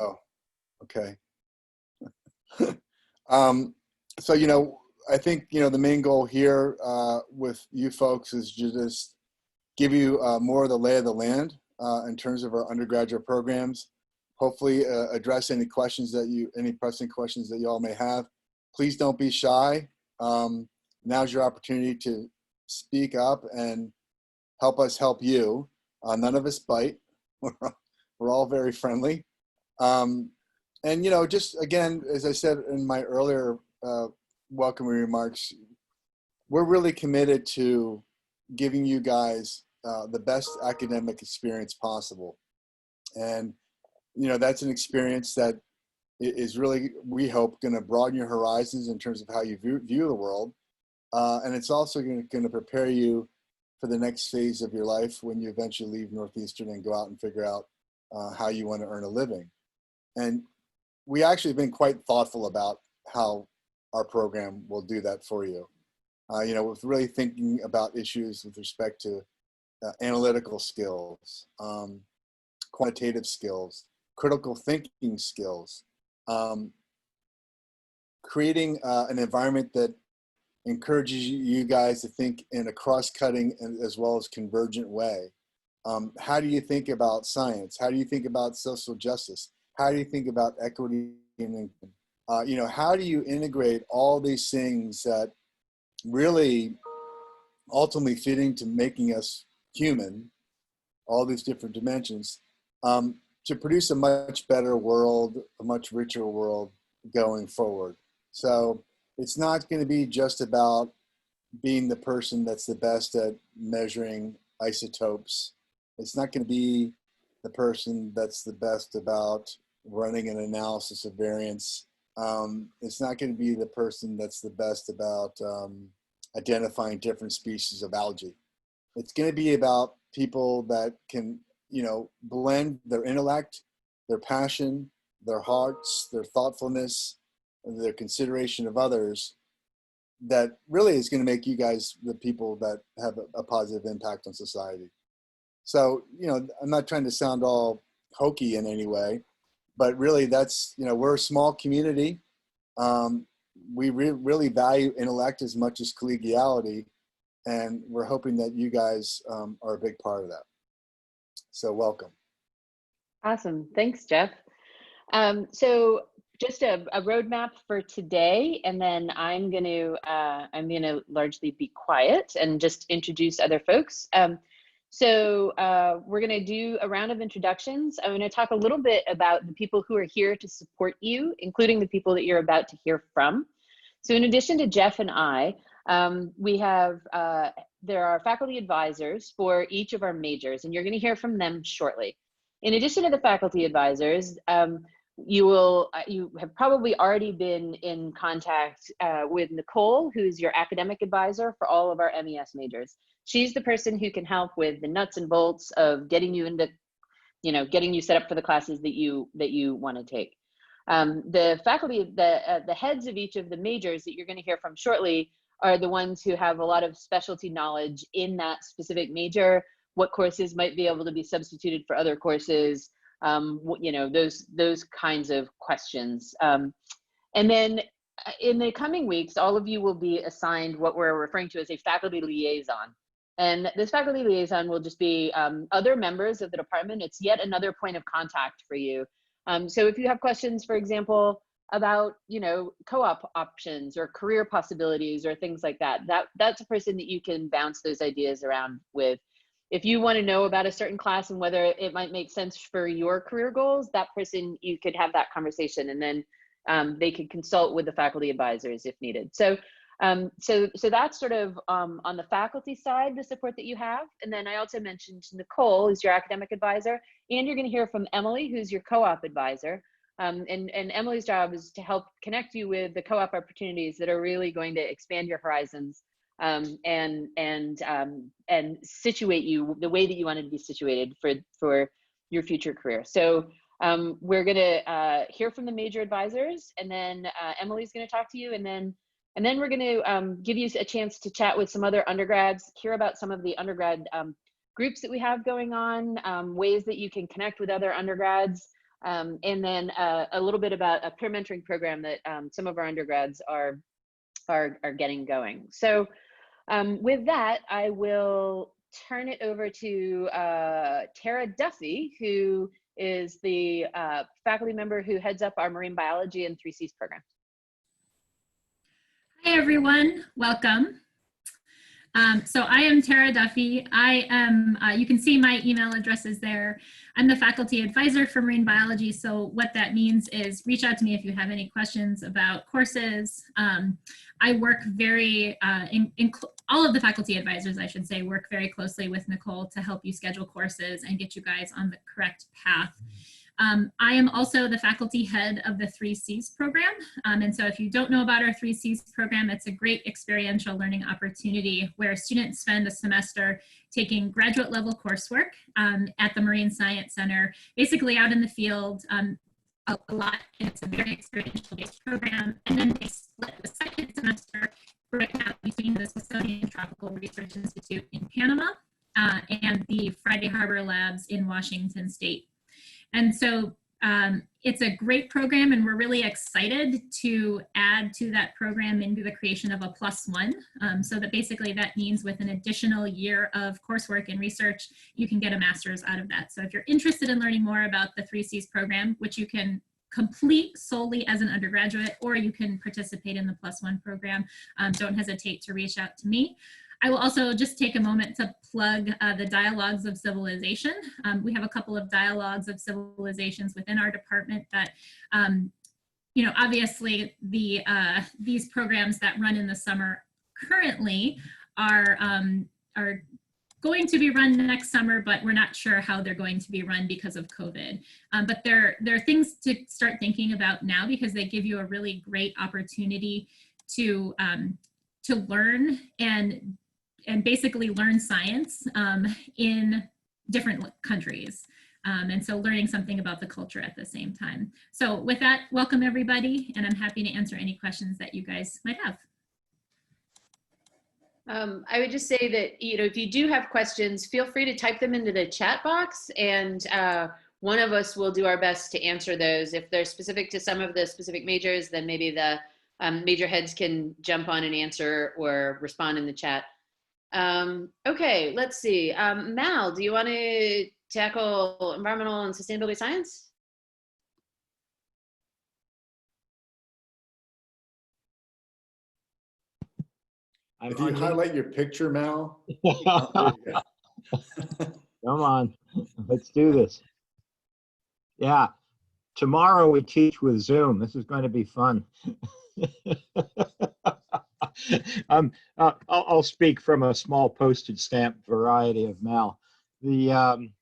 Oh, okay. Um, so, you know, I think, you know, the main goal here with you folks is to just give you more of the lay of the land in terms of our undergraduate programs. Hopefully address any questions any pressing questions that you all may have. Please don't be shy. Now's your opportunity to speak up and help us help you. None of us bite. We're all very friendly. And, you know, just again, as I said in my earlier welcoming remarks, we're really committed to giving you guys the best academic experience possible. And, you know, that's an experience that is really, we hope, going to broaden your horizons in terms of how you view the world. And it's also going to prepare you for the next phase of your life when you eventually leave Northeastern and go out and figure out how you want to earn a living. And we actually have been quite thoughtful about how our program will do that for you. You know, with really thinking about issues with respect to analytical skills, quantitative skills, critical thinking skills, creating an environment that encourages you guys to think in a cross-cutting and as well as convergent way. How do you think about science? How do you think about social justice? How do you think about equity and income? You know, how do you integrate all these things that really ultimately fit into making us human, all these different dimensions, to produce a much better world, a much richer world going forward. So it's not going to be just about being the person that's the best at measuring isotopes. It's not going to be the person that's the best about running an analysis of variance. It's not going to be the person that's the best about identifying different species of algae. It's going to be about people that can, you know, blend their intellect, their passion, their hearts, their thoughtfulness, and their consideration of others. That really is going to make you guys the people that have a positive impact on society. So, you know, I'm not trying to sound all hokey in any way, but really that's, you know, we're a small community. We really value intellect as much as collegiality, and we're hoping that you guys are a big part of that. So welcome. Awesome. Thanks, Jeff. So just a roadmap for today, and then I'm going to largely be quiet and just introduce other folks. So we're going to do a round of introductions. I'm going to talk a little bit about the people who are here to support you, including the people that you're about to hear from. So in addition to Jeff and I, we have, there are faculty advisors for each of our majors, and you're going to hear from them shortly. In addition to the faculty advisors, you have probably already been in contact with Nicole, who's your academic advisor for all of our MES majors. She's the person who can help with the nuts and bolts of getting you into, you know, getting you set up for the classes that you want to take. The faculty, the heads of each of the majors that you're going to hear from shortly are the ones who have a lot of specialty knowledge in that specific major, what courses might be able to be substituted for other courses, you know, those kinds of questions. And then in the coming weeks, all of you will be assigned what we're referring to as a faculty liaison. And this faculty liaison will just be other members of the department. It's yet another point of contact for you. So if you have questions, for example, about, you know, co-op options or career possibilities or things like that, that's a person that you can bounce those ideas around with. If you want to know about a certain class and whether it might make sense for your career goals, that person, you could have that conversation, and then they could consult with the faculty advisors if needed. So so that's sort of on the faculty side, the support that you have. And then I also mentioned Nicole, who's your academic advisor, and you're going to hear from Emily, who's your co-op advisor. And Emily's job is to help connect you with the co-op opportunities that are really going to expand your horizons and situate you the way that you want to be situated for your future career. So we're going to hear from the major advisors, and then Emily's going to talk to you, and then we're going to give you a chance to chat with some other undergrads, hear about some of the undergrad groups that we have going on, ways that you can connect with other undergrads, And then a little bit about a peer mentoring program that some of our undergrads are getting going. So with that, I will turn it over to Tara Duffy, who is the faculty member who heads up our marine biology and 3Cs program. Hi, everyone. Welcome. So I am Tara Duffy. I am, you can see my email address is there. I'm the faculty advisor for marine biology. So what that means is reach out to me if you have any questions about courses. I work very, all of the faculty advisors, I should say, work very closely with Nicole to help you schedule courses and get you guys on the correct path. I am also the faculty head of the 3Cs program. And so if you don't know about our 3Cs program, it's a great experiential learning opportunity where students spend a semester taking graduate level coursework at the Marine Science Center, basically out in the field a lot. It's a very experiential based program. And then they split the second semester right now between the Smithsonian Tropical Research Institute in Panama and the Friday Harbor Labs in Washington State. And so it's a great program, and we're really excited to add to that program into the creation of a +1. So that basically that means with an additional year of coursework and research, you can get a master's out of that. So if you're interested in learning more about the 3Cs program, which you can complete solely as an undergraduate, or you can participate in the +1 program, don't hesitate to reach out to me. I will also just take a moment to plug the Dialogues of Civilization. We have a couple of Dialogues of Civilizations within our department that, you know, obviously these programs that run in the summer currently are going to be run next summer, but we're not sure how they're going to be run because of COVID. But there are things to start thinking about now because they give you a really great opportunity to learn and basically learn science in different countries. And so learning something about the culture at the same time. So with that, welcome everybody, and I'm happy to answer any questions that you guys might have. I would just say that, you know, if you do have questions, feel free to type them into the chat box, and one of us will do our best to answer those. If they're specific to some of the specific majors, then maybe the major heads can jump on and answer or respond in the chat. Okay, let's see. Mal, do you want to tackle environmental and sustainability science? If you highlight your picture, Mal. Come on, let's do this. Yeah, tomorrow we teach with Zoom. This is going to be fun. I'll speak from a small postage stamp variety of Mal. I'm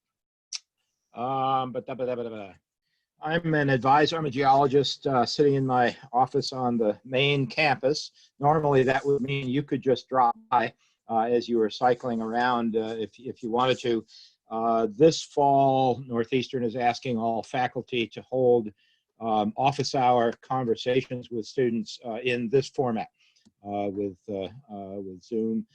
an advisor. I'm a geologist sitting in my office on the main campus. Normally, that would mean you could just drop by as you were cycling around if you wanted to. This fall, Northeastern is asking all faculty to hold office hour conversations with students in this format, with Zoom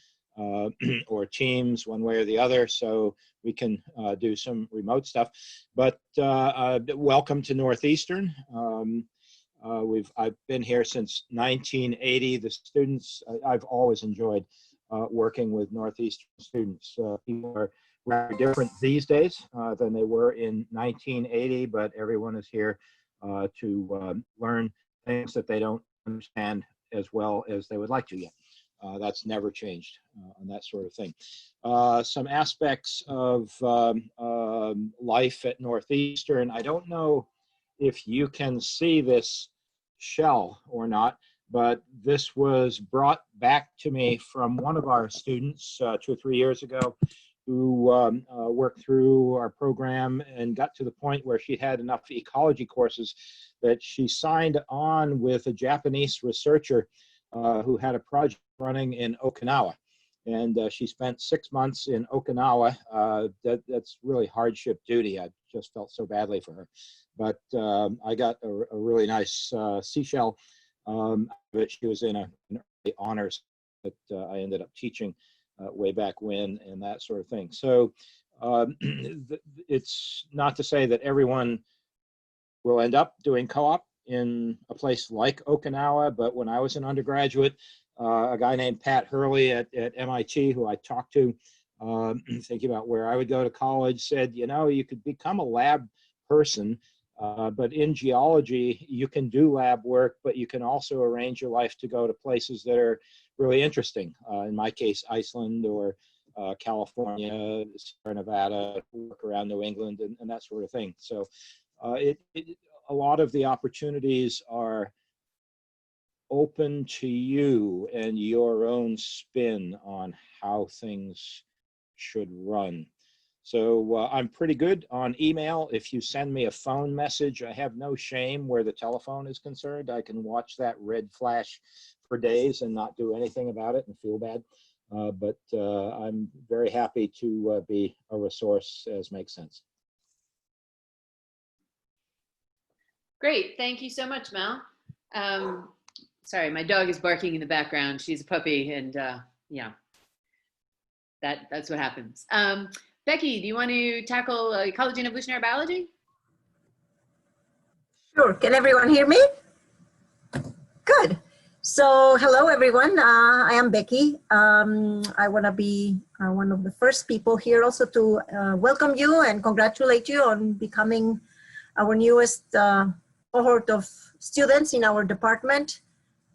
or Teams, one way or the other, so we can do some remote stuff. But welcome to Northeastern. I've been here since 1980. The students, I've always enjoyed working with Northeastern students. People are rather different these days than they were in 1980, but everyone is here to learn things that they don't understand as well as they would like to yet. That's never changed on that sort of thing. Some aspects of life at Northeastern. I don't know if you can see this shell or not, but this was brought back to me from one of our students 2 or 3 years ago who worked through our program and got to the point where she had enough ecology courses that she signed on with a Japanese researcher who had a project running in Okinawa. And she spent 6 months in Okinawa. That's really hardship duty. I just felt so badly for her. But I got a really nice seashell that she was in an early honors that I ended up teaching way back when, and that sort of thing. So it's not to say that everyone will end up doing co-op in a place like Okinawa. But when I was an undergraduate, a guy named Pat Hurley at MIT, who I talked to, thinking about where I would go to college, said, you know, you could become a lab person, but in geology, you can do lab work, but you can also arrange your life to go to places that are really interesting. In my case, Iceland or California, Sierra Nevada, work around New England, and that sort of thing. So a lot of the opportunities are open to you and your own spin on how things should run. So I'm pretty good on email. If you send me a phone message, I have no shame where the telephone is concerned. I can watch that red flash for days and not do anything about it and feel bad. But I'm very happy to be a resource as makes sense. Great, thank you so much, Mel. Sorry, my dog is barking in the background. She's a puppy, and yeah, that's what happens. Becky, do you want to tackle ecology and evolutionary biology? Sure. Can everyone hear me? Good. So hello, everyone. I am Becky. I want to be one of the first people here also to welcome you and congratulate you on becoming our newest cohort of students in our department.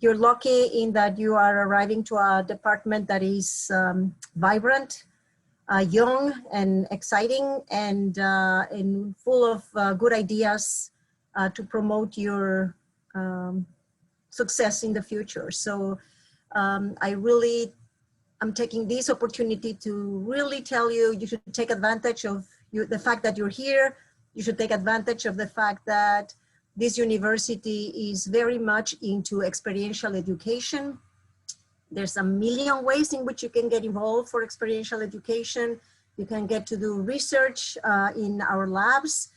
You're lucky in that you are arriving to a department that is vibrant, young and exciting, and full of good ideas to promote your success in the future. So I'm taking this opportunity to really tell you, you should take advantage of the fact that you're here. You should take advantage of the fact that this university is very much into experiential education. There's a million ways in which you can get involved for experiential education. You can get to do research in our labs.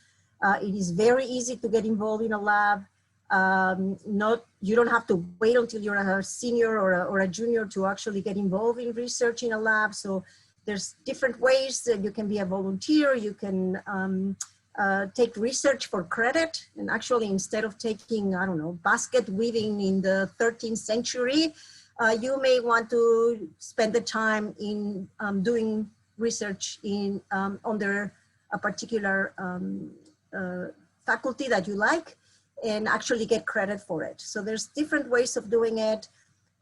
It is very easy to get involved in a lab. You don't have to wait until you're a senior or a junior to actually get involved in research in a lab. So there's different ways that you can be a volunteer. You can take research for credit, and actually instead of taking, I don't know, basket weaving in the 13th century, you may want to spend the time in doing research under a particular faculty that you like and actually get credit for it. So there's different ways of doing it.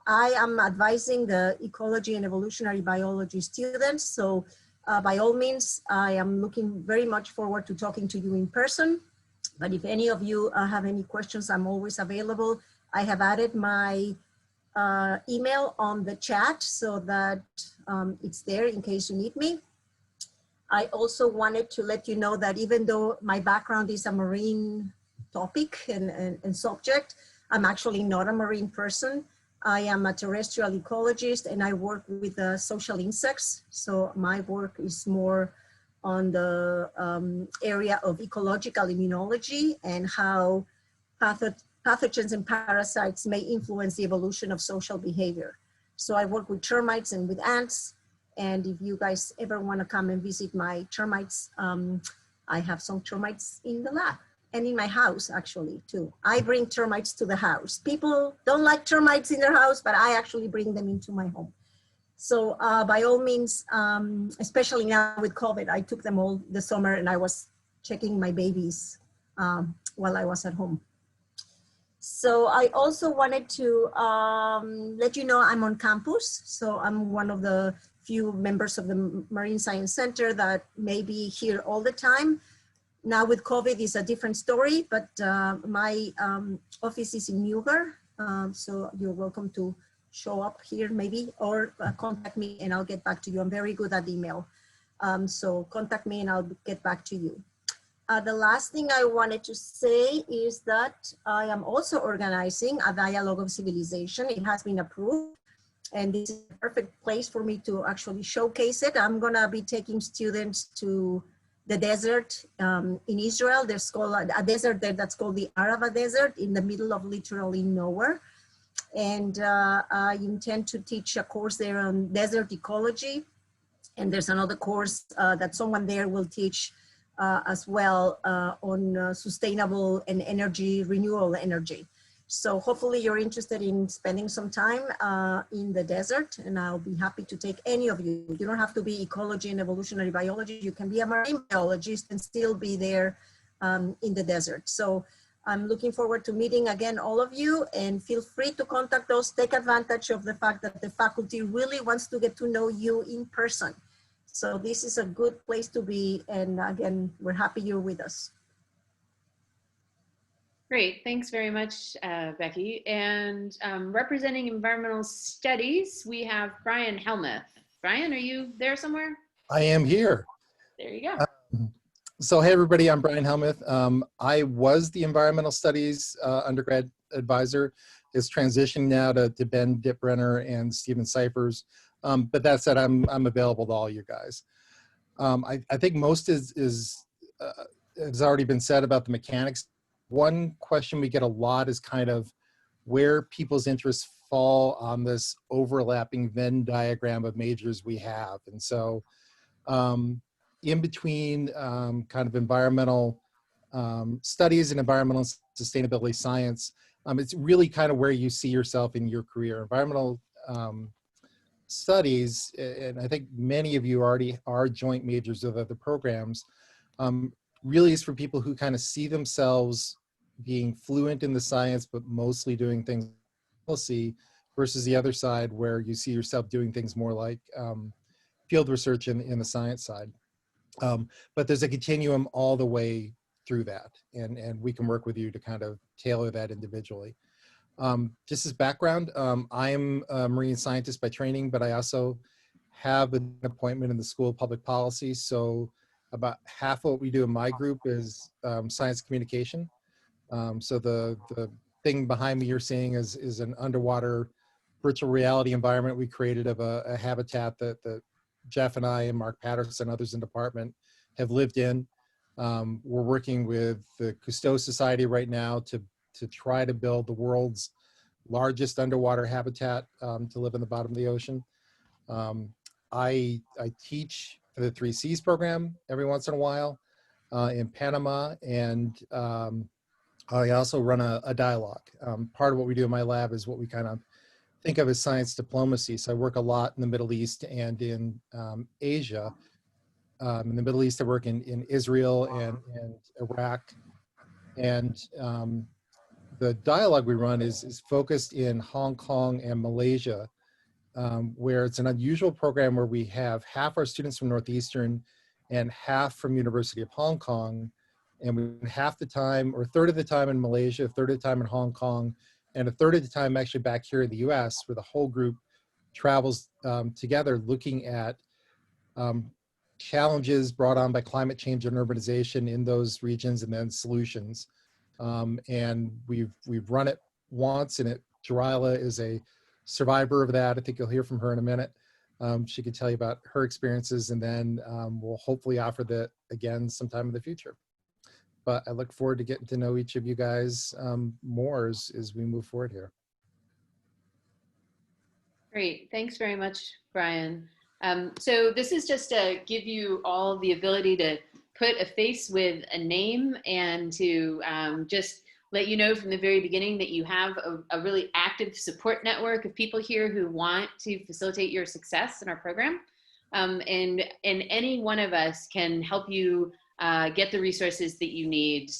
I am advising the ecology and evolutionary biology students. So by all means, I am looking very much forward to talking to you in person. But if any of you have any questions, I'm always available. I have added my email on the chat so that it's there in case you need me. I also wanted to let you know that even though my background is a marine topic and subject, I'm actually not a marine person. I am a terrestrial ecologist and I work with social insects. So my work is more on the area of ecological immunology and how pathogens and parasites may influence the evolution of social behavior. So I work with termites and with ants. And if you guys ever want to come and visit my termites, I have some termites in the lab. And in my house, actually, too. I bring termites to the house. People don't like termites in their house, but I actually bring them into my home. So by all means, especially now with COVID, I took them all the summer and I was checking my babies while I was at home. So I also wanted to let you know I'm on campus. So I'm one of the few members of the Marine Science Center that may be here all the time. Now with COVID is a different story, but my office is in Mugar, so you're welcome to show up here maybe, or contact me and I'll get back to you. I'm very good at email, so contact me and I'll get back to you. The last thing I wanted to say is that I am also organizing a Dialogue of Civilization. It has been approved, and this is a perfect place for me to actually showcase it. I'm gonna be taking students to the desert in Israel. There's a desert there that's called the Arava Desert in the middle of literally nowhere. And I intend to teach a course there on desert ecology. And there's another course that someone there will teach as well on sustainable and renewable energy. So hopefully you're interested in spending some time in the desert, and I'll be happy to take any of you. You don't have to be ecology and evolutionary biology. You can be a marine biologist and still be there in the desert. So I'm looking forward to meeting again all of you, and feel free to contact us. Take advantage of the fact that the faculty really wants to get to know you in person. So this is a good place to be, and again, we're happy you're with us. Great, thanks very much, Becky. And representing environmental studies, we have Brian Helmuth. Brian, are you there somewhere? I am here. There you go. So hey everybody, I'm Brian Helmuth. I was the environmental studies undergrad advisor. Is transitioning now to Ben Dipbrenner and Stephen Cyphers. But that said, I'm available to all you guys. I think most has already been said about the mechanics. One question we get a lot is kind of where people's interests fall on this overlapping Venn diagram of majors we have. And so in between kind of environmental studies and environmental sustainability science, it's really kind of where you see yourself in your career. Environmental studies, and I think many of you already are joint majors of other programs, really is for people who kind of see themselves being fluent in the science, but mostly doing things policy, versus the other side where you see yourself doing things more like field research in the science side. But there's a continuum all the way through that, and we can work with you to kind of tailor that individually. Just as background, I'm a marine scientist by training, but I also have an appointment in the School of Public Policy. So about half of what we do in my group is science communication. So the thing behind me you're seeing is an underwater virtual reality environment we created of a habitat that Jeff and I and Mark Patterson and others in the department have lived in. We're working with the Cousteau Society right now to try to build the world's largest underwater habitat to live in the bottom of the ocean. I teach for the 3Cs program every once in a while in Panama, and I also run a dialogue. Part of what we do in my lab is what we kind of think of as science diplomacy. So I work a lot in the Middle East and in Asia. In the Middle East, I work in Israel and Iraq. And the dialogue we run is focused in Hong Kong and Malaysia, where it's an unusual program where we have half our students from Northeastern and half from University of Hong Kong. And we half the time, or a third of the time in Malaysia, a third of the time in Hong Kong, and a third of the time actually back here in the US, where the whole group travels together looking at challenges brought on by climate change and urbanization in those regions, and then solutions. And we've run it once, and Jarila is a survivor of that. I think you'll hear from her in a minute. She can tell you about her experiences, and then we'll hopefully offer that again sometime in the future. But I look forward to getting to know each of you guys more as we move forward here. Great, thanks very much, Brian. So this is just to give you all the ability to put a face with a name, and to just let you know from the very beginning that you have a really active support network of people here who want to facilitate your success in our program. And any one of us can help you get the resources that you need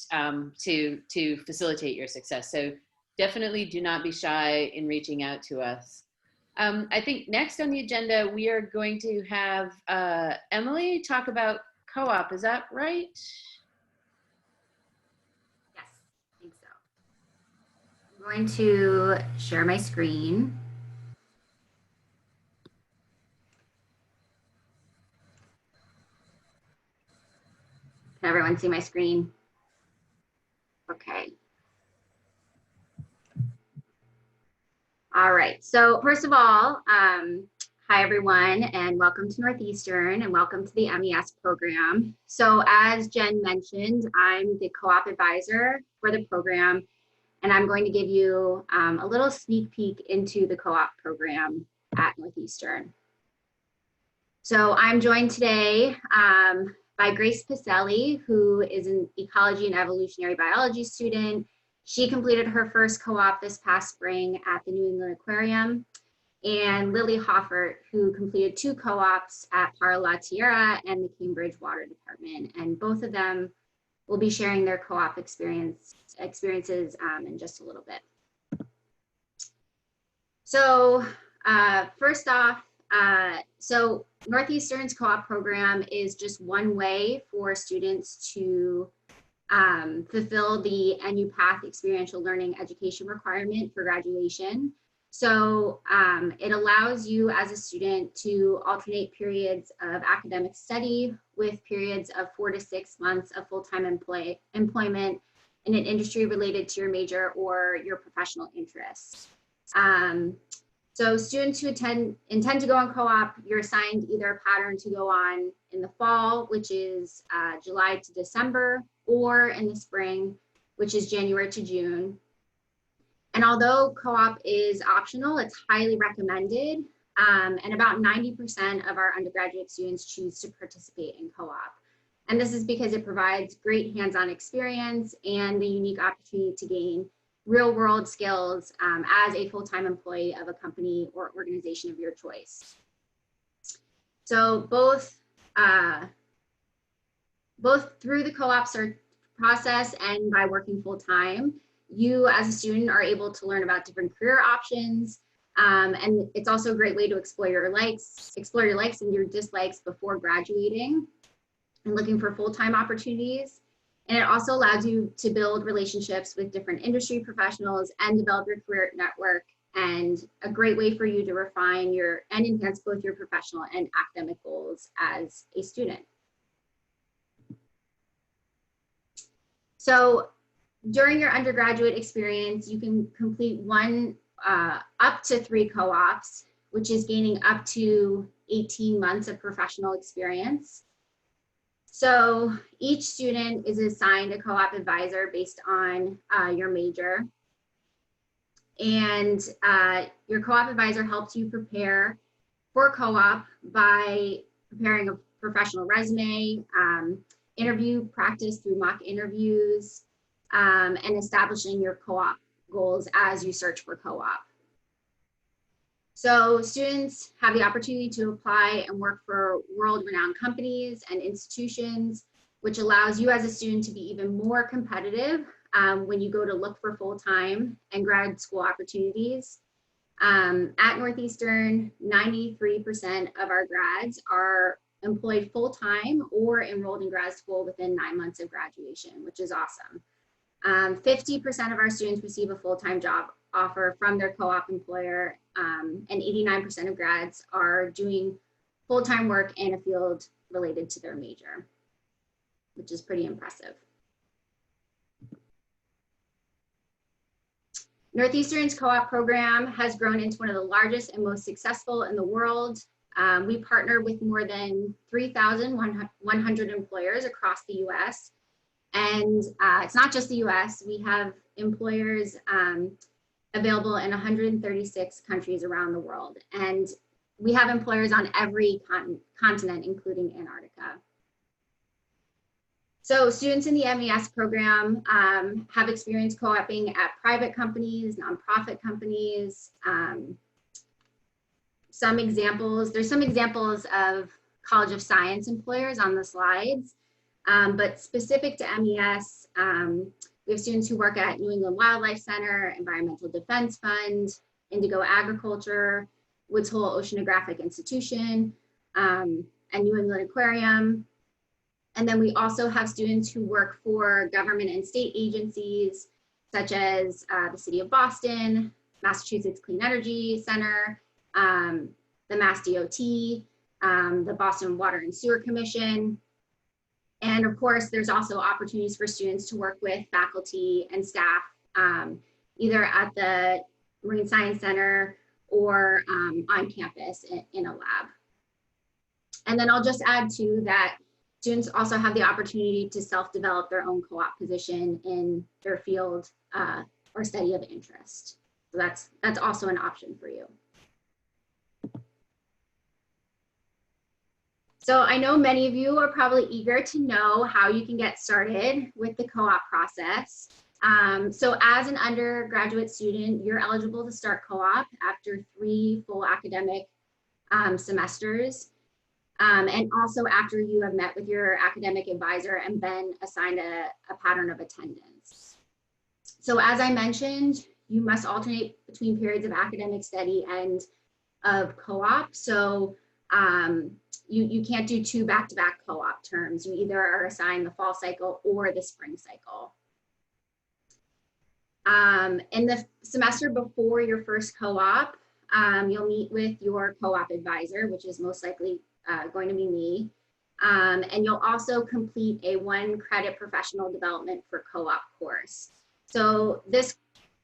to facilitate your success. So definitely do not be shy in reaching out to us. I think next on the agenda, we are going to have Emily talk about co-op. Is that right? Yes, I think so. I'm going to share my screen. Can everyone see my screen? Okay. All right, so first of all, hi everyone, and welcome to Northeastern, and welcome to the MES program. So as Jen mentioned, I'm the co-op advisor for the program, and I'm going to give you a little sneak peek into the co-op program at Northeastern. So I'm joined today by Grace Pacelli, who is an ecology and evolutionary biology student. She completed her first co-op this past spring at the New England Aquarium. And Lily Hoffert, who completed 2 co-ops at Para La Tierra and the Cambridge Water Department. And both of them will be sharing their co-op experiences in just a little bit. So first off, so Northeastern's co-op program is just one way for students to fulfill the NUPath experiential learning education requirement for graduation. So it allows you as a student to alternate periods of academic study with periods of 4 to 6 months of full-time employment in an industry related to your major or your professional interests. So students who intend to go on co-op, you're assigned either a pattern to go on in the fall, which is July to December, or in the spring, which is January to June. And although co-op is optional, it's highly recommended. And about 90% of our undergraduate students choose to participate in co-op. And this is because it provides great hands-on experience and the unique opportunity to gain real-world skills as a full-time employee of a company or organization of your choice. So both through the co-op process and by working full-time, you as a student are able to learn about different career options. And it's also a great way to explore your likes and your dislikes before graduating and looking for full-time opportunities. And it also allows you to build relationships with different industry professionals and develop your career network, and a great way for you to refine and enhance both your professional and academic goals as a student. So during your undergraduate experience, you can complete up to 3 co-ops, which is gaining up to 18 months of professional experience. So each student is assigned a co-op advisor based on your major. And your co-op advisor helps you prepare for co-op by preparing a professional resume, interview practice through mock interviews, and establishing your co-op goals as you search for co-op. So students have the opportunity to apply and work for world-renowned companies and institutions, which allows you as a student to be even more competitive when you go to look for full-time and grad school opportunities. At Northeastern, 93% of our grads are employed full-time or enrolled in grad school within 9 months of graduation, which is awesome. 50% of our students receive a full-time job offer from their co-op employer, and 89% of grads are doing full-time work in a field related to their major, which is pretty impressive. Northeastern's co-op program has grown into one of the largest and most successful in the world. We partner with more than 3,100 employers across the US. And it's not just the US, we have employers available in 136 countries around the world. And we have employers on every continent, including Antarctica. So students in the MES program have experience co-oping at private companies, nonprofit companies. There's some examples of College of Science employers on the slides. But specific to MES, we have students who work at New England Wildlife Center, Environmental Defense Fund, Indigo Agriculture, Woods Hole Oceanographic Institution, and New England Aquarium. And then we also have students who work for government and state agencies, such as the City of Boston, Massachusetts Clean Energy Center, the Mass DOT, the Boston Water and Sewer Commission. And of course, there's also opportunities for students to work with faculty and staff, either at the Marine Science Center or on campus in a lab. And then I'll just add too that students also have the opportunity to self-develop their own co-op position in their field or study of interest. So that's also an option for you. So I know many of you are probably eager to know how you can get started with the co-op process. So as an undergraduate student, you're eligible to start co-op after 3 full academic semesters. And also after you have met with your academic advisor and been assigned a pattern of attendance. So as I mentioned, you must alternate between periods of academic study and of co-op. So you can't do 2 back-to-back co-op terms. You either are assigned the fall cycle or the spring cycle. In the semester before your first co-op, you'll meet with your co-op advisor, which is most likely going to be me. And you'll also complete a 1 credit professional development for co-op course. So this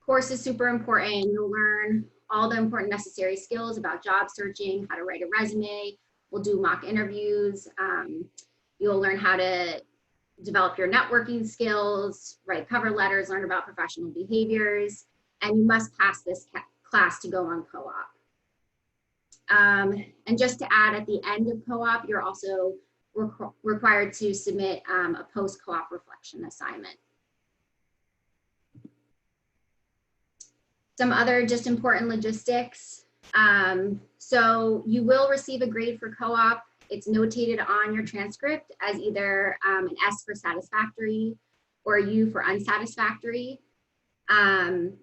course is super important. You'll learn all the important necessary skills about job searching, how to write a resume. We'll do mock interviews. You'll learn how to develop your networking skills, write cover letters, learn about professional behaviors, and you must pass this class to go on co-op. And just to add, at the end of co-op, you're also required to submit a post-co-op reflection assignment. Some other just important logistics. So you will receive a grade for co-op. It's notated on your transcript as either an S for satisfactory or a U for unsatisfactory. And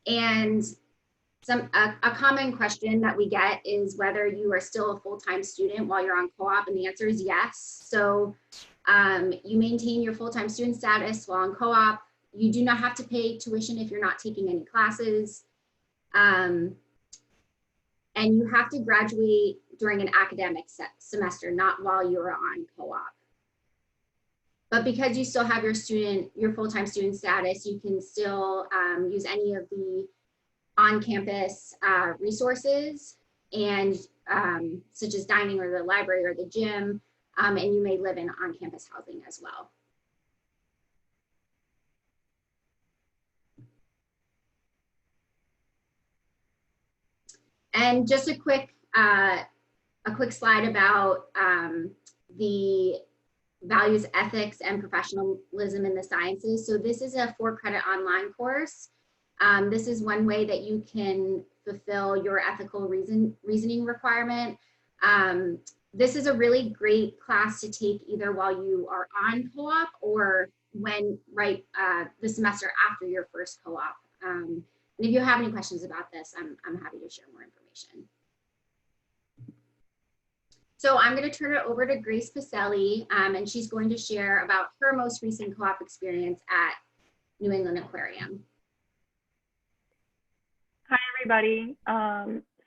a common question that we get is whether you are still a full-time student while you're on co-op, and the answer is yes. So you maintain your full-time student status while on co-op. You do not have to pay tuition if you're not taking any classes. And you have to graduate during an academic semester, not while you're on co-op. But because you still have your full-time student status, you can still use any of the on-campus resources, and such as dining or the library or the gym, and you may live in on-campus housing as well. And just a quick slide about the values, ethics, and professionalism in the sciences. So this is a 4-credit online course. This is one way that you can fulfill your ethical reasoning requirement. This is a really great class to take either while you are on co-op or the semester after your first co-op. And if you have any questions about this, I'm happy to share more information. So I'm going to turn it over to Grace Pacelli, and she's going to share about her most recent co-op experience at New England Aquarium. Hi, everybody.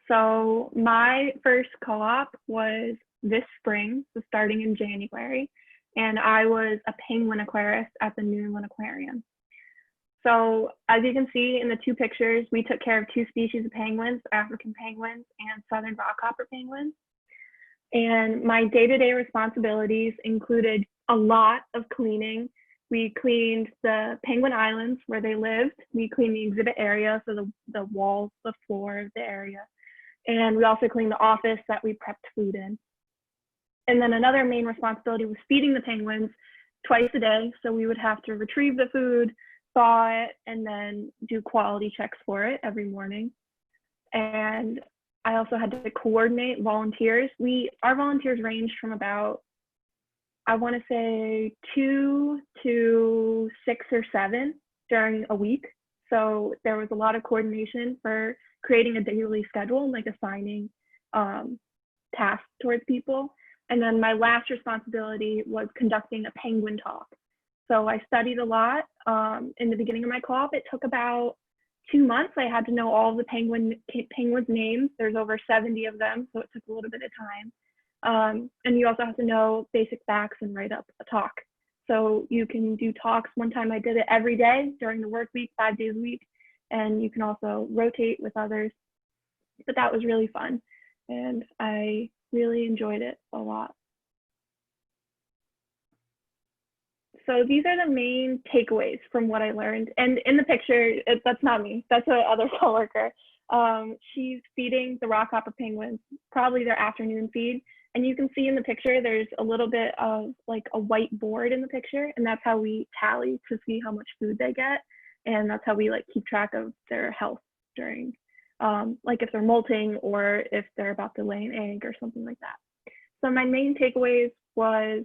So my first co-op was this spring, so starting in January, and I was a penguin aquarist at the New England Aquarium. So as you can see in the 2 pictures, we took care of 2 species of penguins, African penguins and southern rockhopper penguins. And my day-to-day responsibilities included a lot of cleaning. We cleaned the penguin islands where they lived. We cleaned the exhibit area, so the walls, the floor of the area. And we also cleaned the office that we prepped food in. And then another main responsibility was feeding the penguins twice a day. So we would have to retrieve the food, thaw it, and then do quality checks for it every morning. And I also had to coordinate volunteers. Our volunteers ranged from about, I want to say 2 to 6 or 7 during a week. So there was a lot of coordination for creating a daily schedule, like assigning tasks towards people. And then my last responsibility was conducting a penguin talk. So I studied a lot. In the beginning of my co-op, it took about 2 months. I had to know all of the penguins' names. There's over 70 of them, so it took a little bit of time. And you also have to know basic facts and write up a talk. So you can do talks. One time I did it every day during the work week, 5 days a week, and you can also rotate with others. But that was really fun, and I really enjoyed it a lot. So these are the main takeaways from what I learned. And in the picture, that's not me, that's another coworker. She's feeding the rockhopper penguins, probably their afternoon feed. And you can see in the picture, there's a little bit of like a white board in the picture, and that's how we tally to see how much food they get. And that's how we like keep track of their health during, like if they're molting or if they're about to lay an egg or something like that. So my main takeaways was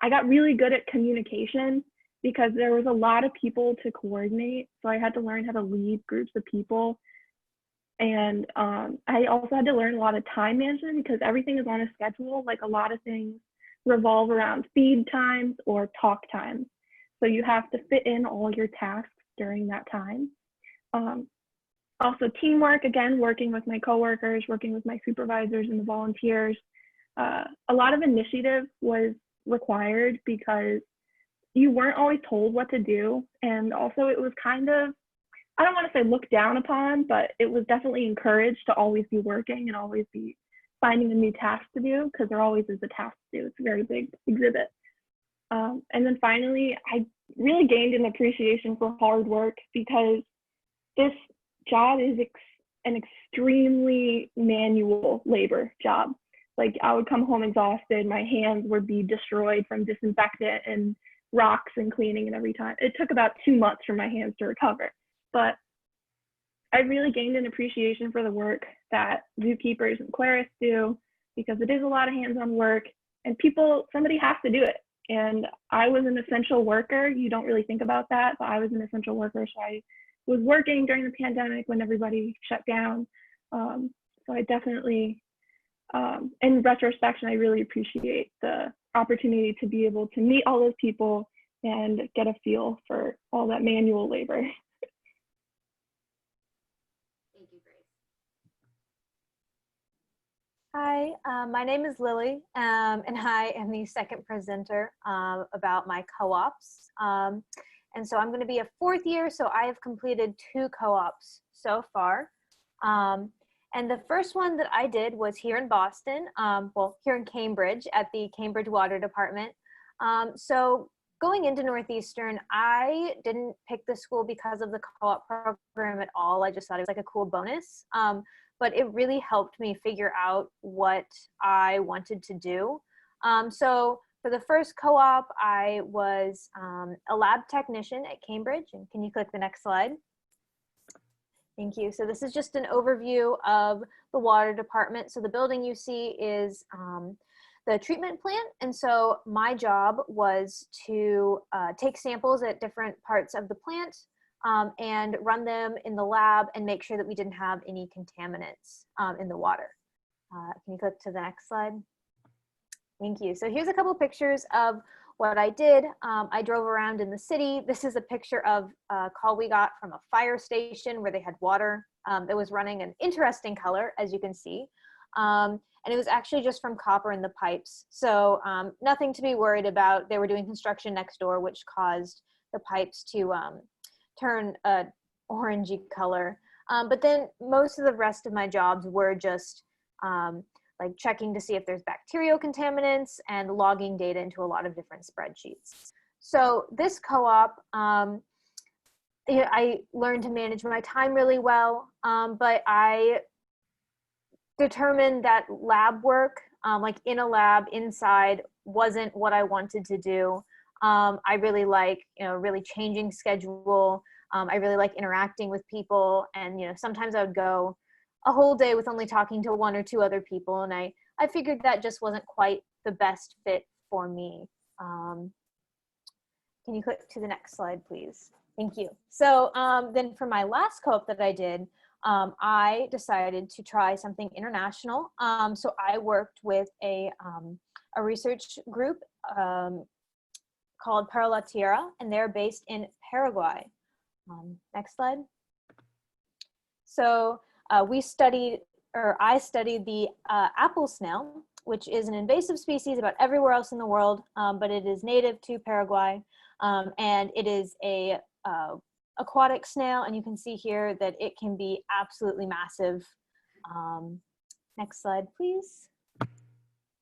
I got really good at communication because there was a lot of people to coordinate. So I had to learn how to lead groups of people. And I also had to learn a lot of time management because everything is on a schedule. Like a lot of things revolve around feed times or talk times. So you have to fit in all your tasks during that time. Also teamwork, again, working with my coworkers, working with my supervisors and the volunteers. A lot of initiative was required because you weren't always told what to do. And also it was kind of, I don't want to say looked down upon, but it was definitely encouraged to always be working and always be finding a new task to do because there always is a task to do. It's a very big exhibit. And then finally, I really gained an appreciation for hard work because this job is an extremely manual labor job. Like I would come home exhausted, my hands would be destroyed from disinfectant and rocks and cleaning and every time. It took about 2 months for my hands to recover. But I really gained an appreciation for the work that zookeepers and aquarists do because it is a lot of hands-on work and somebody has to do it. And I was an essential worker. You don't really think about that, but I was an essential worker. So I was working during the pandemic when everybody shut down. So I definitely, in retrospection, I really appreciate the opportunity to be able to meet all those people and get a feel for all that manual labor. Thank you, Grace. Hi, my name is Lily, and I am the second presenter about my co-ops. And so I'm going to be a fourth year, so I have completed 2 co-ops so far. And the first one that I did was here in Boston, well, here in Cambridge at the Cambridge Water Department. So going into Northeastern, I didn't pick the school because of the co-op program at all. I just thought it was like a cool bonus. But it really helped me figure out what I wanted to do. So for the first co-op, I was a lab technician at Cambridge. And can you click the next slide? Thank you. So this is just an overview of the water department. So the building you see is the treatment plant. And so my job was to take samples at different parts of the plant and run them in the lab and make sure that we didn't have any contaminants in the water. Can you click to the next slide? Thank you. So here's a couple pictures of what I did. I drove around in the city. This is a picture of a call we got from a fire station where they had water that was running an interesting color, as you can see. And it was actually just from copper in the pipes. So nothing to be worried about. They were doing construction next door, which caused the pipes to turn a orangey color. But then most of the rest of my jobs were just like checking to see if there's bacterial contaminants and logging data into a lot of different spreadsheets. So this co-op, I learned to manage my time really well, but I determined that lab work, like in a lab inside, wasn't what I wanted to do. I really like, really changing schedule. I really like interacting with people, and sometimes I would go a whole day with only talking to 1 or 2 other people, and I figured that just wasn't quite the best fit for me. Can you click to the next slide, please? Thank you. So then for my last co-op that I did, I decided to try something international. So I worked with a research group called Para la Tierra, and they're based in Paraguay. Next slide. So I studied the apple snail, which is an invasive species about everywhere else in the world, but it is native to Paraguay, and it is a aquatic snail, and you can see here that it can be absolutely massive. Next slide, please.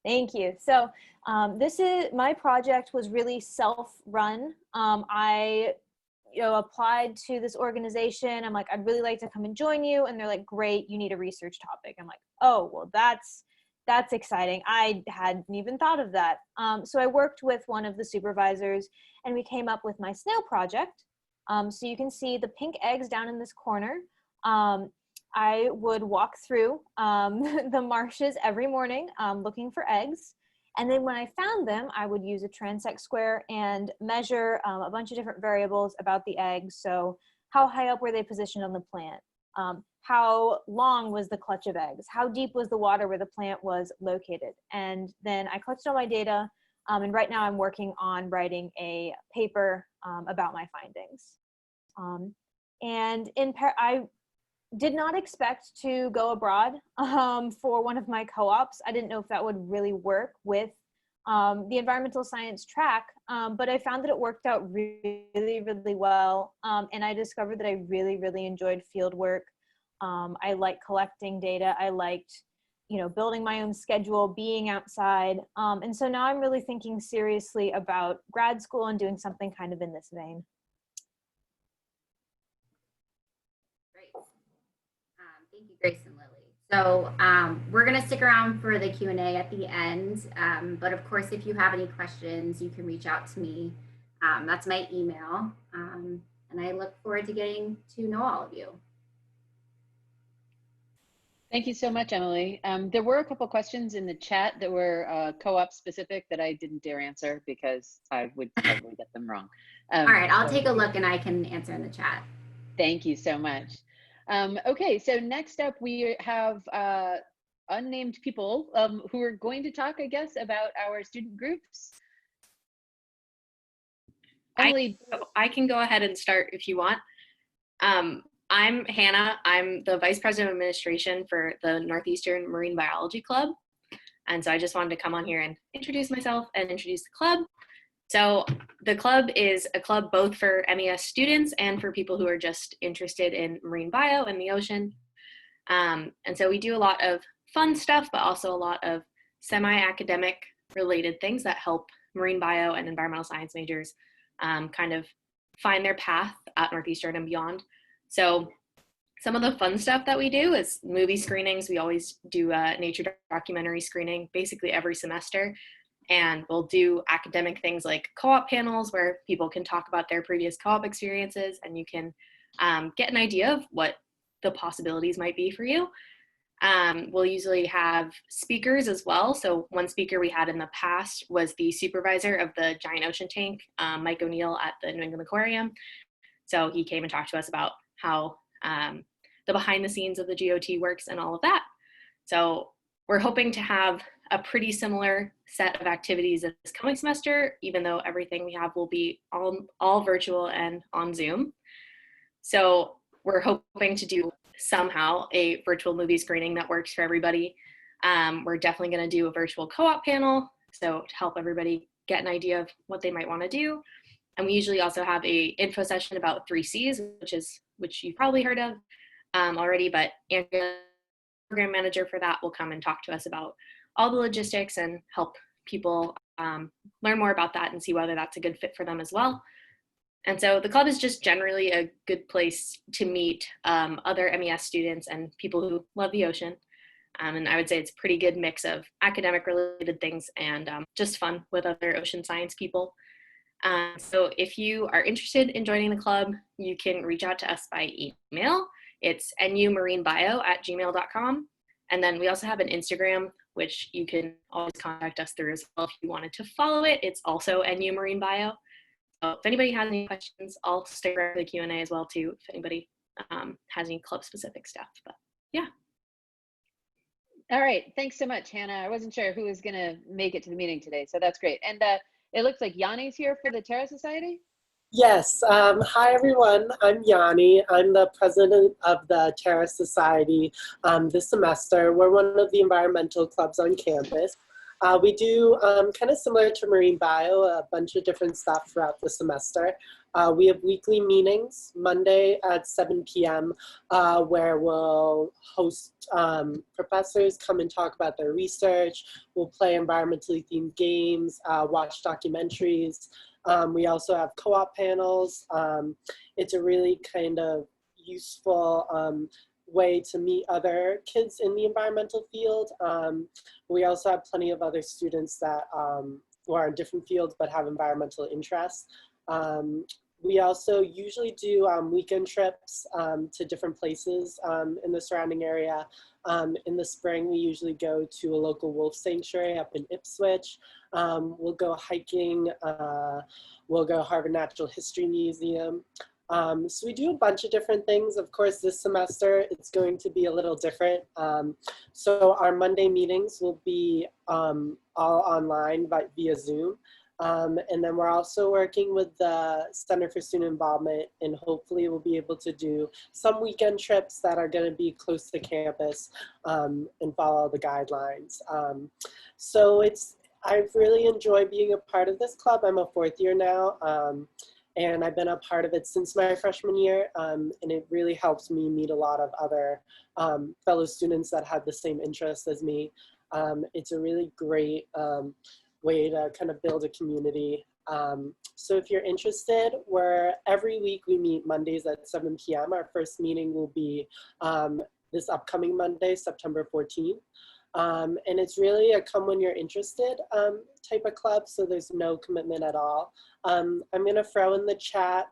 Thank you. So my project was really self-run. I applied to this organization. I'm like, I'd really like to come and join you. And they're like, great, you need a research topic. I'm like, oh, well, that's that's exciting. I hadn't even thought of that. So I worked with one of the supervisors and we came up with my snail project. So you can see the pink eggs down in this corner. I would walk through the marshes every morning looking for eggs. And then when I found them, I would use a transect square and measure a bunch of different variables about the eggs. So how high up were they positioned on the plant? How long was the clutch of eggs? How deep was the water where the plant was located? And then I collected all my data. And right now I'm working on writing a paper about my findings. I did not expect to go abroad for one of my co-ops. I didn't know if that would really work with the environmental science track, but I found that it worked out really, really well. And I discovered that I really, really enjoyed field work. I liked collecting data. I liked, building my own schedule, being outside. And so now I'm really thinking seriously about grad school and doing something kind of in this vein. Thank you, Grace and Lily. So we're going to stick around for the Q&A at the end. But of course, if you have any questions, you can reach out to me. That's my email. And I look forward to getting to know all of you. Thank you so much, Emily. There were a couple questions in the chat that were co-op specific that I didn't dare answer because I would probably get them wrong. All right, I'll take a look and I can answer in the chat. Thank you so much. Okay, so next up we have unnamed people who are going to talk, I guess, about our student groups. Emily. I can go ahead and start if you want. I'm Hannah. I'm the Vice President of Administration for the Northeastern Marine Biology Club. And so I just wanted to come on here and introduce myself and introduce the club. So the club is a club both for MES students and for people who are just interested in marine bio and the ocean. And so we do a lot of fun stuff, but also a lot of semi-academic related things that help marine bio and environmental science majors kind of find their path at Northeastern and beyond. So some of the fun stuff that we do is movie screenings. We always do a nature documentary screening basically every semester. And we'll do academic things like co-op panels where people can talk about their previous co-op experiences and you can get an idea of what the possibilities might be for you. We'll usually have speakers as well. So one speaker we had in the past was the supervisor of the giant ocean tank, Mike O'Neill at the New England Aquarium. So he came and talked to us about how the behind the scenes of the GOT works and all of that. So we're hoping to have a pretty similar set of activities this coming semester, even though everything we have will be all virtual and on Zoom. So we're hoping to do somehow a virtual movie screening that works for everybody. We're definitely going to do a virtual co-op panel, so to help everybody get an idea of what they might want to do. And we usually also have a info session about 3Cs, which you've probably heard of already, but Andrea, program manager for that, will come and talk to us about all the logistics and help people learn more about that and see whether that's a good fit for them as well. And so the club is just generally a good place to meet other MES students and people who love the ocean. And I would say it's a pretty good mix of academic related things and just fun with other ocean science people. So if you are interested in joining the club, you can reach out to us by email. It's numarinebio@gmail.com. And then we also have an Instagram, which you can always contact us through as well if you wanted to follow it. It's also numarinebio. So if anybody has any questions, I'll stick around for the Q&A as well too, if anybody has any club specific stuff, but yeah. All right, thanks so much, Hannah. I wasn't sure who was gonna make it to the meeting today, so that's great. And it looks like Yanni's here for the Terra Society. Yes. Hi, everyone. I'm Yanni. I'm the president of the Terra Society this semester. We're one of the environmental clubs on campus. We do kind of similar to Marine Bio, a bunch of different stuff throughout the semester. We have weekly meetings, Monday at 7 p.m., where we'll host professors come and talk about their research. We'll play environmentally themed games, watch documentaries. We also have co-op panels. It's a really kind of useful way to meet other kids in the environmental field. We also have plenty of other students that who are in different fields but have environmental interests. We also usually do weekend trips to different places in the surrounding area. In the spring, we usually go to a local wolf sanctuary up in Ipswich. We'll go hiking. We'll go Harvard Natural History Museum. So we do a bunch of different things. Of course, this semester, it's going to be a little different. So our Monday meetings will be all online via Zoom. And then we're also working with the Center for Student Involvement, and hopefully we'll be able to do some weekend trips that are going to be close to campus and follow the guidelines. So I've really enjoyed being a part of this club. I'm a 4th year now, and I've been a part of it since my freshman year, and it really helps me meet a lot of other fellow students that have the same interests as me. It's a really great way to kind of build a community. So if you're interested, every week we meet Mondays at 7 p.m. Our first meeting will be this upcoming Monday, September 14th. And it's really a come when you're interested type of club, so there's no commitment at all. I'm gonna throw in the chat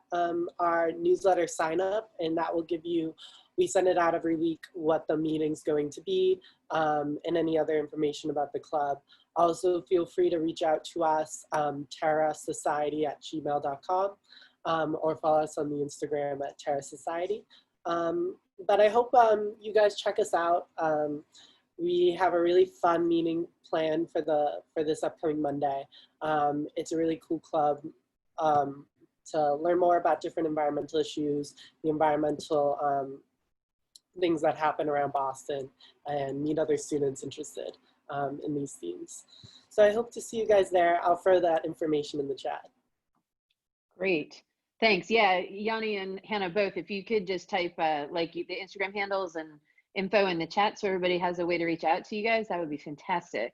our newsletter sign up, and that will give you, we send it out every week, what the meeting's going to be and any other information about the club. Also, feel free to reach out to us, terrasociety@gmail.com, or follow us on the Instagram at Terra Society. But I hope you guys check us out. We have a really fun meeting planned for this upcoming Monday. It's a really cool club to learn more about different environmental issues, the environmental things that happen around Boston, and meet other students interested in these themes. So I hope to see you guys there. I'll throw that information in the chat. Great. Thanks. Yeah, Yanni and Hannah both, if you could just type like the Instagram handles and info in the chat so everybody has a way to reach out to you guys, that would be fantastic.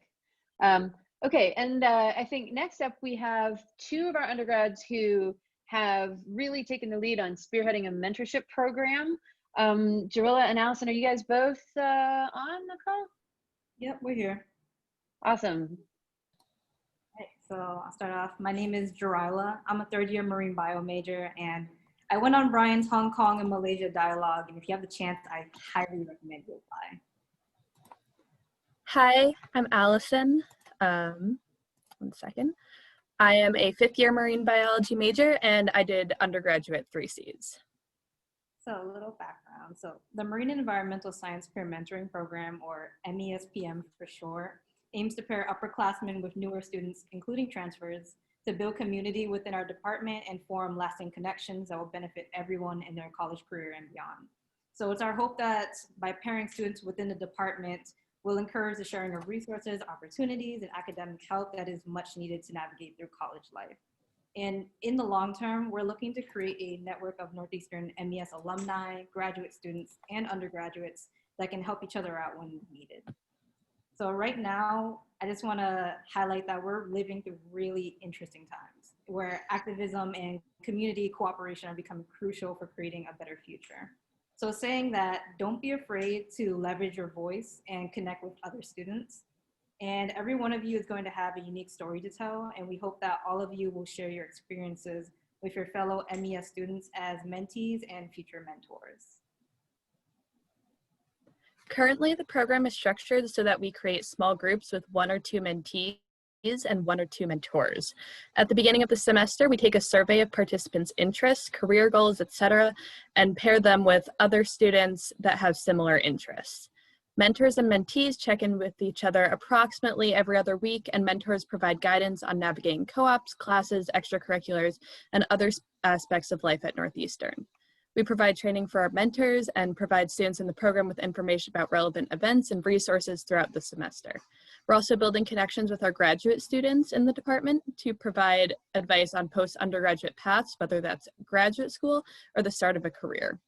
Okay, and I think next up we have 2 of our undergrads who have really taken the lead on spearheading a mentorship program. Jarilla and Allison, are you guys both on the call? Yep, we're here. Awesome. Okay, so I'll start off. My name is Jarilla. I'm a 3rd-year marine bio major, and I went on Brian's Hong Kong and Malaysia dialogue, and if you have the chance, I highly recommend you apply. Hi, I'm Allison. 1 second. I am a 5th-year marine biology major, and I did undergraduate 3Cs. So a little background. So the Marine and Environmental Science Peer Mentoring Program, or MESPM for short, aims to pair upperclassmen with newer students, including transfers, to build community within our department and form lasting connections that will benefit everyone in their college career and beyond. So it's our hope that by pairing students within the department, we'll encourage the sharing of resources, opportunities, and academic help that is much needed to navigate through college life. And in the long term, we're looking to create a network of Northeastern MES alumni, graduate students, and undergraduates that can help each other out when needed. So right now, I just want to highlight that we're living through really interesting times where activism and community cooperation are becoming crucial for creating a better future. So saying that, don't be afraid to leverage your voice and connect with other students. And every one of you is going to have a unique story to tell, and we hope that all of you will share your experiences with your fellow MES students as mentees and future mentors. Currently, the program is structured so that we create small groups with 1 or 2 mentees and 1 or 2 mentors. At the beginning of the semester, we take a survey of participants' interests, career goals, etc., and pair them with other students that have similar interests. Mentors and mentees check in with each other approximately every other week, and mentors provide guidance on navigating co-ops, classes, extracurriculars, and other aspects of life at Northeastern. We provide training for our mentors and provide students in the program with information about relevant events and resources throughout the semester. We're also building connections with our graduate students in the department to provide advice on post-undergraduate paths, whether that's graduate school or the start of a career.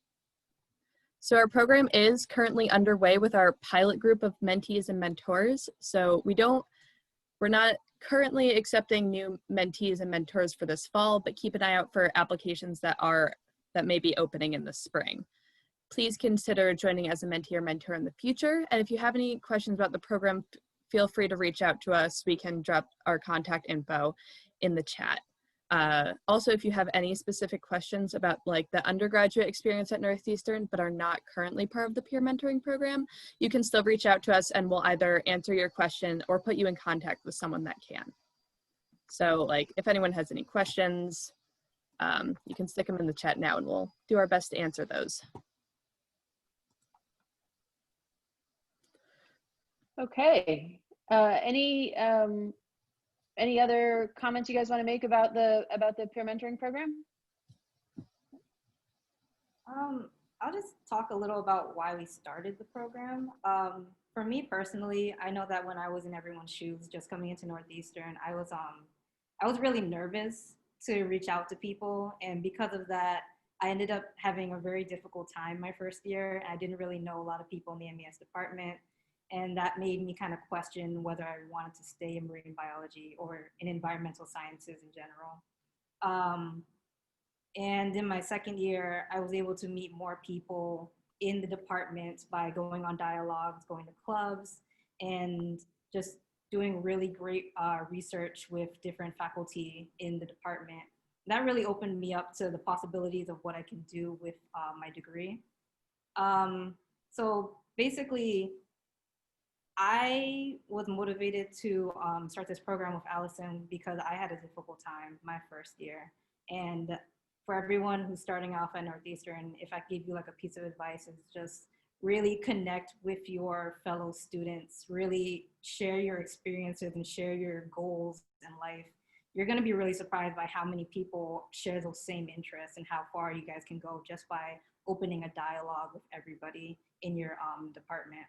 So our program is currently underway with our pilot group of mentees and mentors. So we're not currently accepting new mentees and mentors for this fall, but keep an eye out for applications that may be opening in the spring. please consider joining as a mentee or mentor in the future. And if you have any questions about the program, feel free to reach out to us. We can drop our contact info in the chat. Also, if you have any specific questions about like the undergraduate experience at Northeastern but are not currently part of the peer mentoring program, you can still reach out to us and we'll either answer your question or put you in contact with someone that can. So like if anyone has any questions, you can stick them in the chat now and we'll do our best to answer those. Okay. Any other comments you guys want to make about the peer mentoring program? I'll just talk a little about why we started the program. For me personally, I know that when I was in everyone's shoes, just coming into Northeastern, I was really nervous to reach out to people, and because of that, I ended up having a very difficult time my first year. I didn't really know a lot of people in the MES department, and that made me kind of question whether I wanted to stay in marine biology or in environmental sciences in general. And in my second year, I was able to meet more people in the department by going on dialogues, going to clubs, and just doing really great research with different faculty in the department. That really opened me up to the possibilities of what I can do with my degree. So basically, I was motivated to start this program with Allison because I had a difficult time my first year. And for everyone who's starting off at Northeastern, if I give you like a piece of advice, it's just really connect with your fellow students, really share your experiences and share your goals in life. You're gonna be really surprised by how many people share those same interests and how far you guys can go just by opening a dialogue with everybody in your department.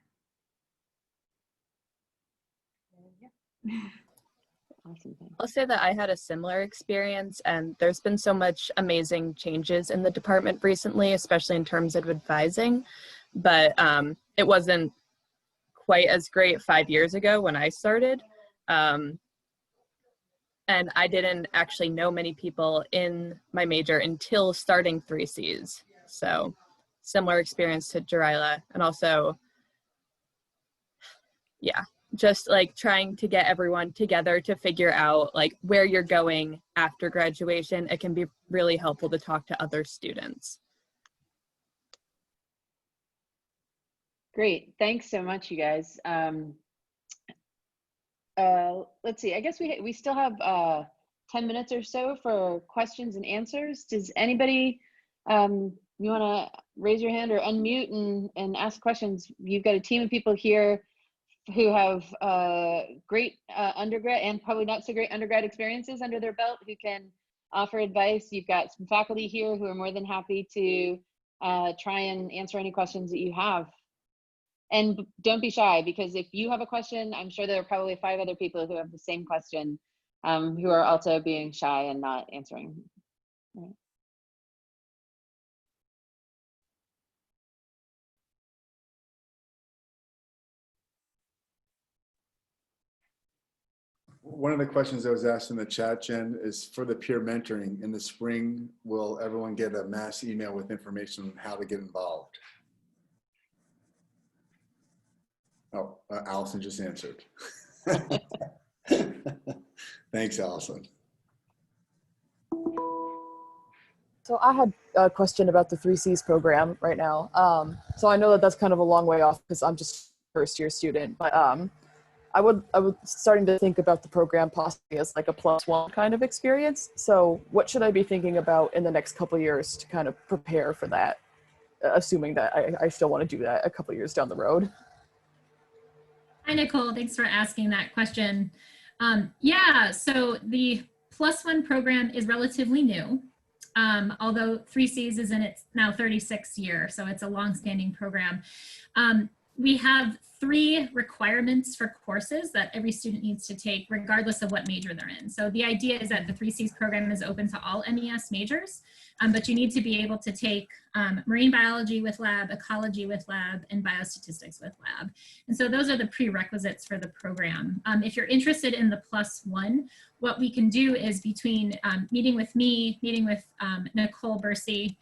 Yeah. Awesome. I'll say that I had a similar experience, and there's been so much amazing changes in the department recently, especially in terms of advising, but it wasn't quite as great 5 years ago when I started. And I didn't actually know many people in my major until starting 3Cs. So similar experience to Jarila, and also, yeah, just like trying to get everyone together to figure out like where you're going after graduation. It can be really helpful to talk to other students. Great, thanks so much, you guys. Let's see, I guess we still have 10 minutes or so for questions and answers. Does anybody, you wanna raise your hand or unmute and ask questions? You've got a team of people here who have great undergrad and probably not so great undergrad experiences under their belt who can offer advice. You've got some faculty here who are more than happy to try and answer any questions that you have. And don't be shy, because if you have a question, I'm sure there are probably 5 other people who have the same question who are also being shy and not answering. Right. One of the questions that was asked in the chat, Jen, is for the peer mentoring. In the spring, will everyone get a mass email with information on how to get involved? Oh, Allison just answered. Thanks, Allison. So I had a question about the 3Cs program right now. So I know that that's kind of a long way off because I'm just a first-year student, but I was starting to think about the program possibly as like a +1 kind of experience. So what should I be thinking about in the next couple of years to kind of prepare for that, assuming that I still want to do that a couple of years down the road? Hi, Nicole. Thanks for asking that question. Yeah, so the +1 program is relatively new, although 3Cs is in its now 36th year, so it's a long-standing program. We have 3 requirements for courses that every student needs to take regardless of what major they're in. So the idea is that the 3Cs program is open to all MES majors, but you need to be able to take marine biology with lab, ecology with lab, and biostatistics with lab. And so those are the prerequisites for the program. If you're interested in the +1, what we can do is between meeting with me, meeting with Nicole Bursey,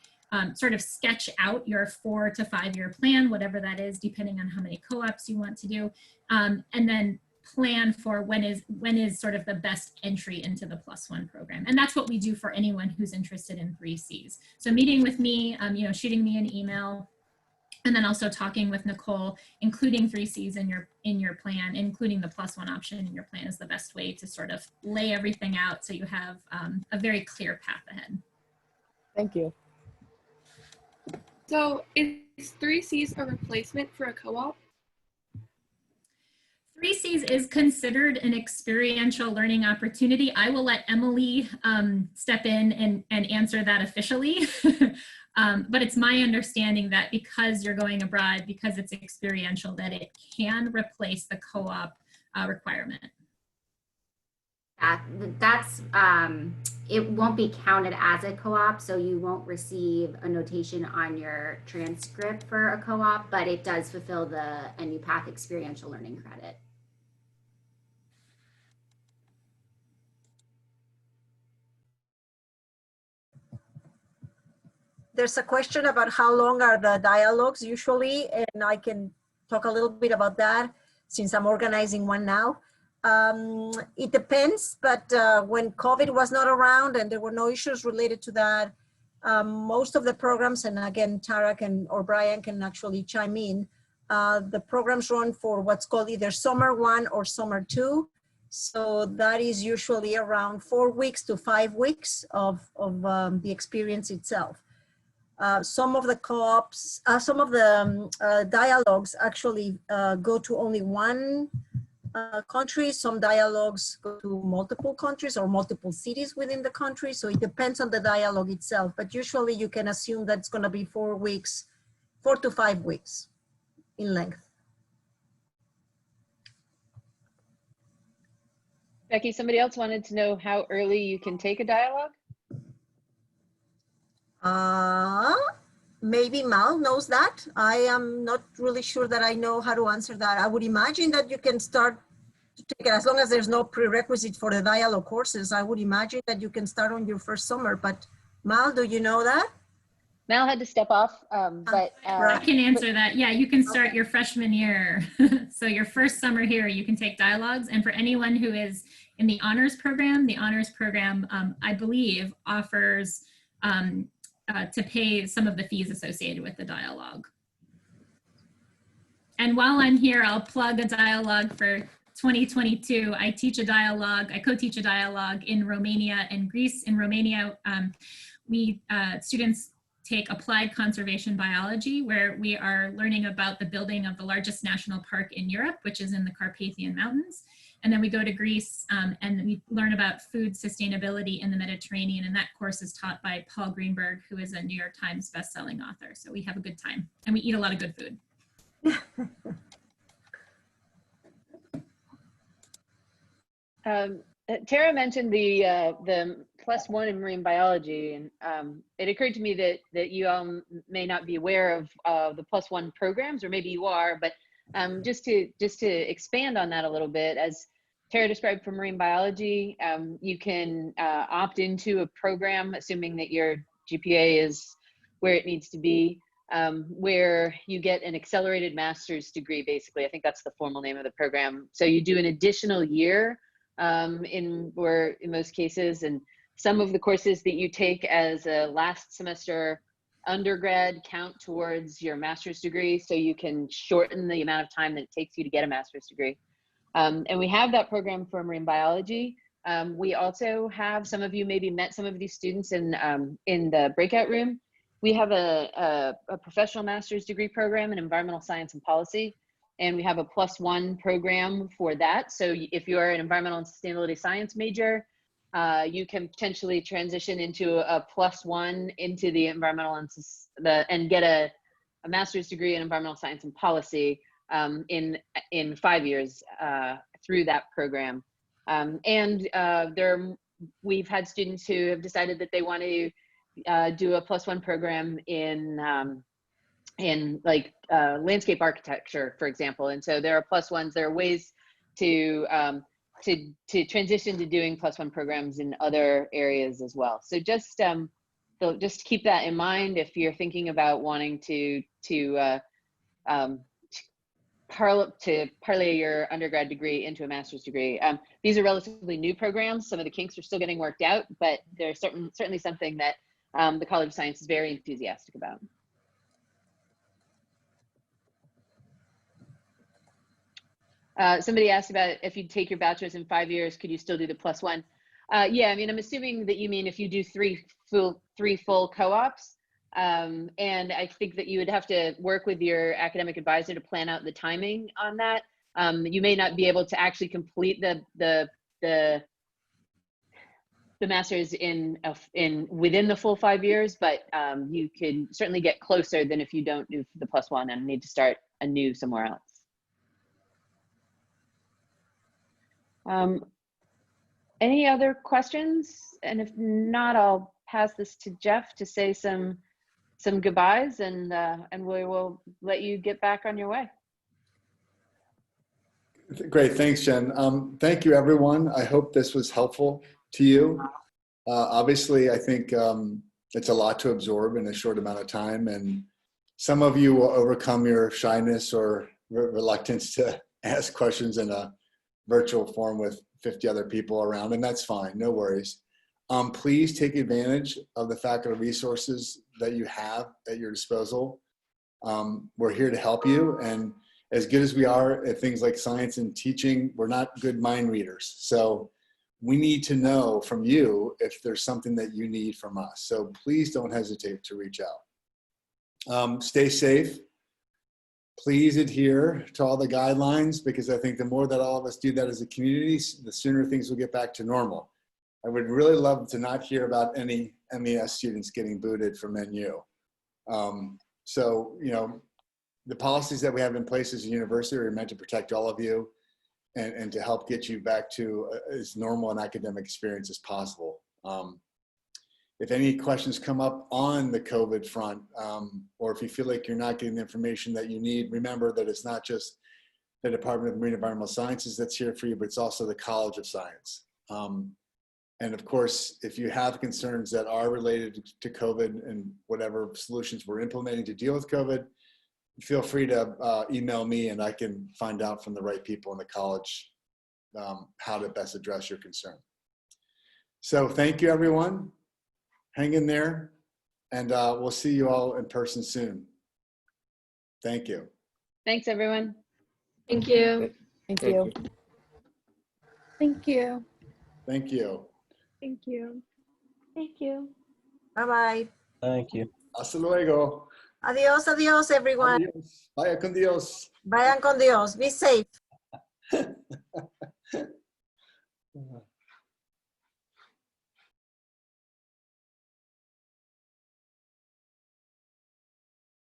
sort of sketch out your 4 to 5 year plan, whatever that is, depending on how many co-ops you want to do, and then plan for when is sort of the best entry into the +1 program. And that's what we do for anyone who's interested in 3Cs. So meeting with me, shooting me an email, and then also talking with Nicole, including 3Cs in your plan, including the +1 option in your plan, is the best way to sort of lay everything out so you have a very clear path ahead. Thank you. So is 3Cs a replacement for a co-op? 3Cs is considered an experiential learning opportunity. I will let Emily step in and answer that officially. But it's my understanding that because you're going abroad, because it's experiential, that it can replace the co-op requirement. It won't be counted as a co-op, so you won't receive a notation on your transcript for a co-op, but it does fulfill the NU Path experiential learning credit. There's a question about how long are the dialogues usually, and I can talk a little bit about that since I'm organizing one now. It depends, but when COVID was not around and there were no issues related to that, most of the programs, and again, Tara or Brian can actually chime in, the programs run for what's called either summer 1 or summer 2. So that is usually around 4 weeks to 5 weeks of the experience itself. Some of the co-ops, some of the dialogues actually go to only one country. Some dialogues go to multiple countries or multiple cities within the country. So it depends on the dialogue itself, but usually you can assume that's going to be 4 weeks, 4 to 5 weeks in length. Becky, somebody else wanted to know how early you can take a dialogue. Maybe Mal knows that. I am not really sure that I know how to answer that. I would imagine that you can start to take it as long as there's no prerequisite for the dialogue courses. I would imagine that you can start on your first summer, but Mal, do you know that? Mal had to step off, but I can answer that. Yeah, you can start your freshman year. So your first summer here, you can take dialogues. And for anyone who is in the honors program, I believe, offers to pay some of the fees associated with the dialogue. And while I'm here, I'll plug a dialogue for 2022. I co-teach a dialogue in Romania and Greece. In Romania, students take applied conservation biology, where we are learning about the building of the largest national park in Europe, which is in the Carpathian Mountains. And then we go to Greece and we learn about food sustainability in the Mediterranean. And that course is taught by Paul Greenberg, who is a New York Times bestselling author. So we have a good time and we eat a lot of good food. Tara mentioned the +1 in marine biology, and it occurred to me that you all may not be aware of the +1 programs, or maybe you are, but just to expand on that a little bit, as Tara described for marine biology, you can opt into a program, assuming that your GPA is where it needs to be, where you get an accelerated master's degree, basically. I think that's the formal name of the program. So you do an additional year in most cases, and some of the courses that you take as a last semester undergrad count towards your master's degree, so you can shorten the amount of time that it takes you to get a master's degree. And we have that program for marine biology. We also have, some of you maybe met some of these students in the breakout room. We have a professional master's degree program in environmental science and policy, and we have a +1 program for that. So if you are an environmental and sustainability science major, you can potentially transition into a +1 into the environmental and get a master's degree in environmental science and policy in 5 years through that program. We've had students who have decided that they want to do a +1 program in landscape architecture, for example. And so there are +1s. There are ways to transition to doing +1 programs in other areas as well. So just So just keep that in mind if you're thinking about wanting to parlay your undergrad degree into a master's degree. These are relatively new programs. Some of the kinks are still getting worked out, but they're certainly something that the College of Science is very enthusiastic about. Somebody asked about if you take your bachelor's in 5 years, could you still do the +1? Yeah, I mean, I'm assuming that you mean if you do three full co-ops. And I think that you would have to work with your academic advisor to plan out the timing on that. You may not be able to actually complete the master's within the full 5 years, but you can certainly get closer than if you don't do the +1 and need to start anew somewhere else. Any other questions? And if not, I'll pass this to Jeff to say some goodbyes, and we will let you get back on your way. Great, thanks, Jen. Thank you, everyone. I hope this was helpful to you. Obviously, I think it's a lot to absorb in a short amount of time, and some of you will overcome your shyness or reluctance to ask questions in a virtual form with 50 other people around, and that's fine, no worries. Please take advantage of the faculty resources that you have at your disposal. We're here to help you, and as good as we are at things like science and teaching, we're not good mind readers. So we need to know from you if there's something that you need from us. So please don't hesitate to reach out. Stay safe. Please adhere to all the guidelines, because I think the more that all of us do that as a community, the sooner things will get back to normal. I would really love to not hear about any MES students getting booted from NU. So, you know, the policies that we have in place as a university are meant to protect all of you and to help get you back to as normal an academic experience as possible. If any questions come up on the COVID front, or if you feel like you're not getting the information that you need, remember that it's not just the Department of Marine Environmental Sciences that's here for you, but it's also the College of Science. And of course, if you have concerns that are related to COVID and whatever solutions we're implementing to deal with COVID, feel free to email me and I can find out from the right people in the college how to best address your concern. So thank you, everyone. Hang in there, and we'll see you all in person soon. Thank you. Thanks, everyone. Thank you. Thank you. Thank you. Thank you. Thank you. Thank you. Bye-bye. Thank you. Hasta luego. Adios, adios, everyone. Adios. Vaya con Dios. Vayan con Dios. Be safe.